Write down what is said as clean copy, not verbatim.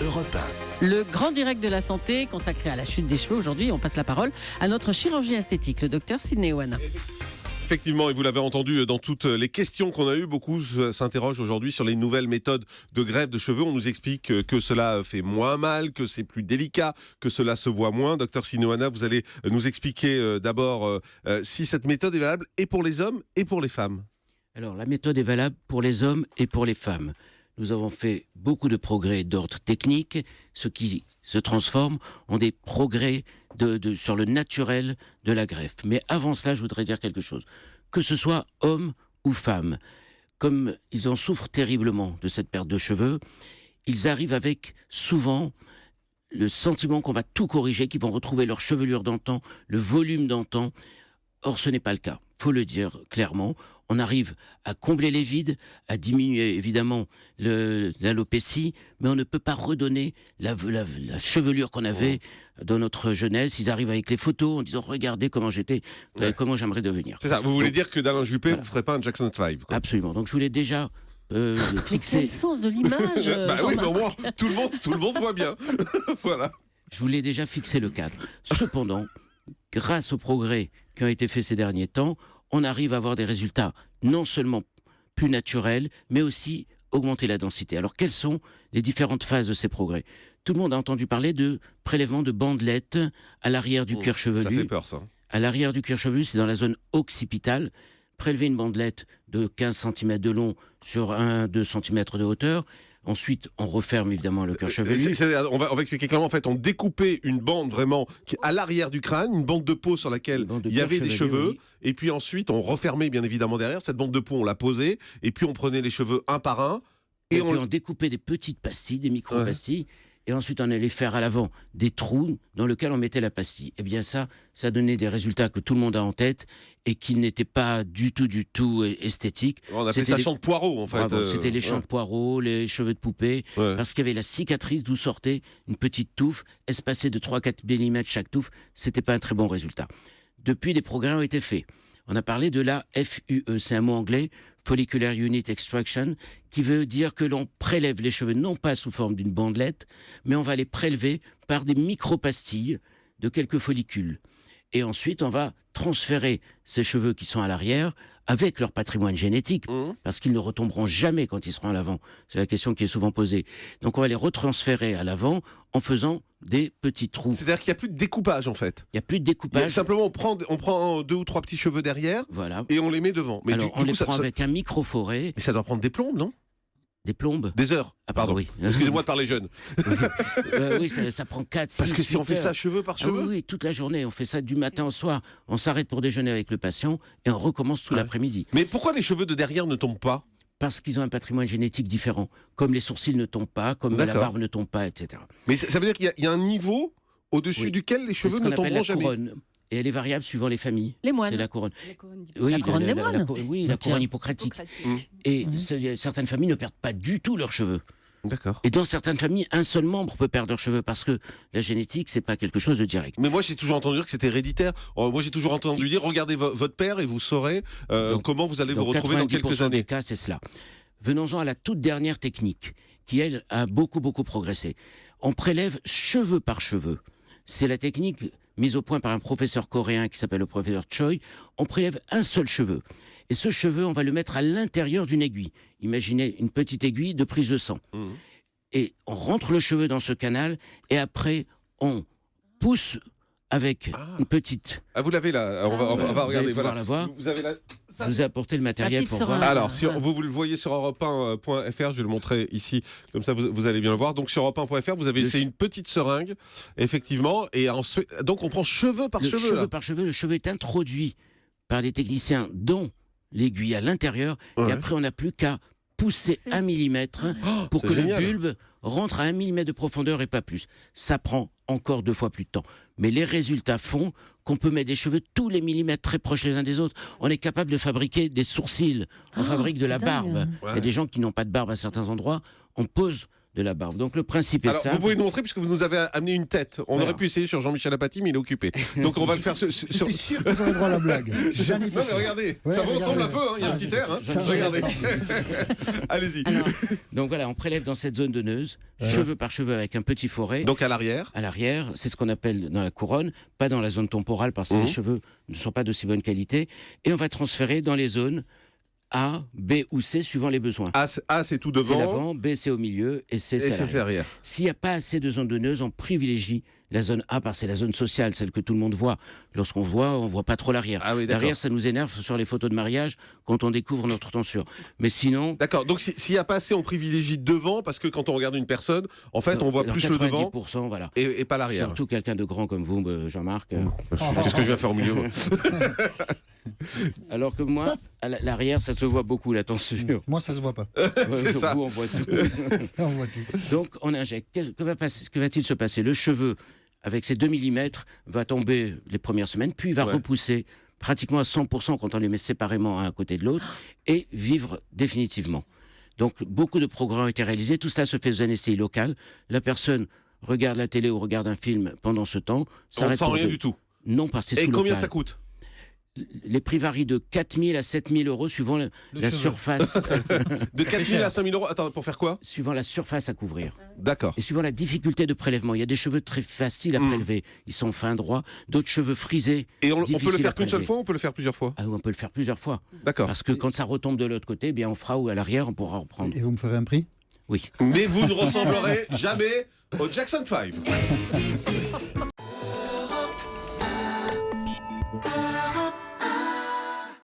Europe 1. Le grand direct de la santé consacré à la chute des cheveux. Aujourd'hui, on passe la parole à notre chirurgien esthétique, le docteur Sidney Oana. Effectivement, et vous l'avez entendu dans toutes les questions qu'on a eues, beaucoup s'interrogent aujourd'hui sur les nouvelles méthodes de greffe de cheveux. On nous explique que cela fait moins mal, que c'est plus délicat, que cela se voit moins. Docteur Sidney Oana, vous allez nous expliquer d'abord si cette méthode est valable et pour les hommes et pour les femmes. Alors, la méthode est valable pour les hommes et pour les femmes. Nous avons fait beaucoup de progrès d'ordre technique. Ceux qui se transforment ont des progrès sur le naturel de la greffe. Mais avant cela, je voudrais dire quelque chose. Que ce soit homme ou femme, comme ils en souffrent terriblement de cette perte de cheveux, ils arrivent avec souvent le sentiment qu'on va tout corriger, qu'ils vont retrouver leur chevelure d'antan, le volume d'antan. Or, ce n'est pas le cas. Faut le dire clairement. On arrive à combler les vides, à diminuer évidemment l'alopécie, mais on ne peut pas redonner la chevelure qu'on avait dans notre jeunesse. Ils arrivent avec les photos en disant « Regardez comment j'étais, comment j'aimerais devenir ». C'est ça, vous voulez dire que d'Alain Juppé, voilà. Vous ne ferez pas un Jackson 5 quoi. Absolument. Donc je voulais déjà fixer... Quel sens de l'image oui, mais au moins, tout le monde voit bien. Voilà. Je voulais déjà fixer le cadre. Cependant, grâce aux progrès qui ont été faits ces derniers temps, on arrive à avoir des résultats non seulement plus naturels, mais aussi augmenter la densité. Alors, quelles sont les différentes phases de ces progrès ? Tout le monde a entendu parler de prélèvement de bandelettes à l'arrière du cuir chevelu. Ça fait peur, ça. À l'arrière du cuir chevelu, c'est dans la zone occipitale. Prélever une bandelette de 15 cm de long sur 1-2 cm de hauteur. Ensuite, on referme évidemment le cuir chevelu. On va expliquer clairement. En fait, on découpait une bande vraiment qui est à l'arrière du crâne, une bande de peau sur laquelle il y avait des cheveux. Oui. Et puis ensuite, on refermait bien évidemment derrière. Cette bande de peau, on la posait. Et puis on prenait les cheveux un par un. Et puis on découpait des petites pastilles, des micro-pastilles. Et ensuite, on allait faire à l'avant des trous dans lesquels on mettait la pastille. Eh bien ça donnait des résultats que tout le monde a en tête et qui n'étaient pas du tout esthétiques. On appelait ça champ de poireaux, en fait. C'était les champs de poireaux, les cheveux de poupée, parce qu'il y avait la cicatrice d'où sortait une petite touffe, espacée de 3-4 mm chaque touffe. C'était pas un très bon résultat. Depuis, des progrès ont été faits. On a parlé de la FUE, c'est un mot anglais, Follicular Unit Extraction, qui veut dire que l'on prélève les cheveux non pas sous forme d'une bandelette, mais on va les prélever par des micro-pastilles de quelques follicules. Et ensuite, on va transférer ces cheveux qui sont à l'arrière avec leur patrimoine génétique, parce qu'ils ne retomberont jamais quand ils seront à l'avant. C'est la question qui est souvent posée. Donc on va les retransférer à l'avant en faisant des petits trous. C'est-à-dire qu'il n'y a plus de découpage en fait. Il n'y a plus de découpage. Simplement, on prend 2 ou 3 petits cheveux derrière, voilà, et on les met devant. Mais alors, on les prend avec un micro-forêt. Mais ça doit prendre des plombes, non ? Des plombes. Des heures. Ah pardon, oui. Excusez-moi de parler jeune. Oui, ça prend 4, 6, Parce que si on fait ça cheveux par cheveux. Oui, toute la journée. On fait ça du matin au soir. On s'arrête pour déjeuner avec le patient et on recommence tout l'après-midi. Mais pourquoi les cheveux de derrière ne tombent pas ? Parce qu'ils ont un patrimoine génétique différent. Comme les sourcils ne tombent pas, comme la barbe ne tombe pas, etc. Mais ça veut dire qu'il y a un niveau au-dessus duquel les cheveux ne tomberont jamais. Couronne. Et elle est variable suivant les familles. Les moines. C'est la couronne. La couronne des moines. La couronne hippocratique. Et certaines familles ne perdent pas du tout leurs cheveux. D'accord. Et dans certaines familles, un seul membre peut perdre leurs cheveux parce que la génétique, c'est pas quelque chose de direct. Mais moi, j'ai toujours entendu dire que c'était héréditaire. Moi, j'ai toujours entendu dire, regardez votre père et vous saurez comment vous allez vous retrouver dans quelques années. Des cas, c'est cela. Venons-en à la toute dernière technique qui, elle, a beaucoup progressé. On prélève cheveu par cheveu. C'est la technique mise au point par un professeur coréen qui s'appelle le professeur Choi. On prélève un seul cheveu. Et ce cheveu, on va le mettre à l'intérieur d'une aiguille. Imaginez une petite aiguille de prise de sang. Et on rentre le cheveu dans ce canal et après, on pousse avec une petite... Ah, vous l'avez là. On va regarder. Voilà. La voir. Vous avez la... Je vous ai apporté le matériel pour voir. Alors, si vous le voyez sur europe1.fr, je vais le montrer ici, comme ça vous allez bien le voir. Donc sur europe1.fr, vous avez c'est une petite seringue, effectivement, et ensuite, donc on prend cheveu par cheveu. Cheveu par cheveu, le cheveu est introduit par des techniciens dont l'aiguille à l'intérieur, et après on n'a plus qu'à pousser 1 mm pour que le bulbe rentre à 1 mm de profondeur et pas plus. Ça prend encore 2 fois plus de temps. Mais les résultats font qu'on peut mettre des cheveux tous les millimètres très proches les uns des autres. On est capable de fabriquer des sourcils. On fabrique de la barbe. Il y a des gens qui n'ont pas de barbe à certains endroits. On pose de la barbe. Donc le principe est Alors, simple. vous pouvez nous montrer, puisque vous nous avez amené une tête. On Voilà. aurait pu essayer sur Jean-Michel Apathy, mais il est occupé. Donc on va le faire sur... J'étais sûr que j'aurais droit à la blague. J'en étais Non mais sûr. regardez, Ouais, ça vous ressemble un regardez. peu, hein, il y a un Ah, petit c'est air. Hein. ça. Regardez. Ça, Allez-y. Alors, Donc voilà, on prélève dans cette zone donneuse, cheveu par cheveu avec un petit forêt. Donc à l'arrière. À l'arrière, c'est ce qu'on appelle dans la couronne, pas dans la zone temporale parce que les cheveux ne sont pas de si bonne qualité. Et on va transférer dans les zones A, B ou C suivant les besoins. A, c'est tout C'est devant. l'avant, B c'est au milieu et C Et c'est à c'est l'arrière. l'arrière. S'il n'y a pas assez de zones donneuses, on privilégie la zone A parce que c'est la zone sociale, celle que tout le monde voit. Lorsqu'on voit, on voit pas trop l'arrière. Ah oui, d'accord. L'arrière, ça nous énerve sur les photos de mariage quand on découvre notre tonsure. Mais sinon, D'accord, donc s'il n'y a pas assez, on privilégie devant, parce que quand on regarde une personne, en fait, on voit dans plus le devant 90%, voilà. et pas l'arrière. Surtout quelqu'un de grand comme vous, Jean-Marc. Qu'est-ce que je viens faire au milieu moi Alors que moi, à l'arrière, ça se voit beaucoup, la tonsure. Moi, ça se voit pas. C'est ça. Vous, on voit tout. Là, on voit tout. Donc, on injecte. Que va-t-il se passer? Le cheveu, avec ses 2 mm, va tomber les premières semaines, puis il va Ouais. repousser pratiquement à 100% quand on les met séparément un à côté de l'autre, et vivre définitivement. Donc, beaucoup de progrès ont été réalisés. Tout cela se fait sous anesthésie locale. La personne regarde la télé ou regarde un film pendant ce temps. On ne s'arrête sent pour rien deux- du tout. Non, parce que c'est Et sous combien local. ça coûte? Les prix varient de 4 000 à 7 000 euros suivant la cheveu. surface, De 4 000 à 5 000 euros. Attends, pour faire quoi? suivant la surface à couvrir. D'accord. Et suivant la difficulté de prélèvement. Il y a des cheveux très faciles à prélever. Ils sont fins, droits. D'autres cheveux frisés. Et on peut le difficiles à faire qu'une seule prélever. fois ou on peut le faire plusieurs fois? Ah, on peut le faire plusieurs fois. D'accord. Parce que quand ça retombe de l'autre côté, eh bien on fera ou à l'arrière, on pourra reprendre. Et vous me ferez un prix? Oui. Mais vous ne ressemblerez jamais au Jackson 5.